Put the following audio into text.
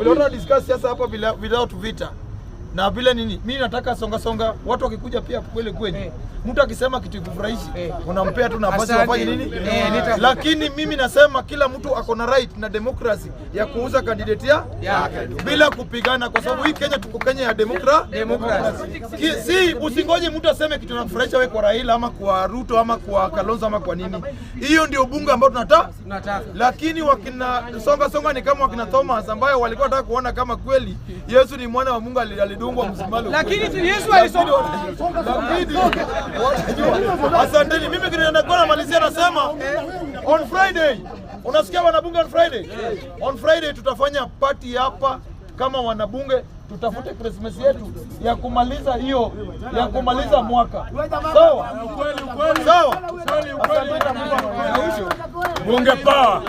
Vile discuss siasa hapa without vita. Na vile nini? Mimi nataka songa watu wakikuja pia kweli. Mtu akisema kitu kufurahishi, unampea tu nafasi afanye nini? Lakini mimi nasema kila mtu ako na right na democracy ya kuuza candidate yake bila kupigana, kwa sababu hii Kenya tuko Kenya ya democracy. Si usingoje mtu aseme kitu nakufurahisha wewe kwa Raila ama kwa Ruto ama kwa Kalonzo ama kwa nini. Hiyo ndio bunge ambao tunataka. Lakini wakina songa ni kama wakina Thomas ambayo walikuwa wanataka kuona kama kweli Yesu ni mwana wa Mungu alidungwa msumalo. Lakini Yesu alisonga. Asanteni, mimi kinaenda malizia nasema on Friday, unasikia wanabunge on Friday tutafanya party hapa kama wanabunge, tutafute Christmas yetu ya kumaliza mwaka. Sawa? Sawa? Bunge power.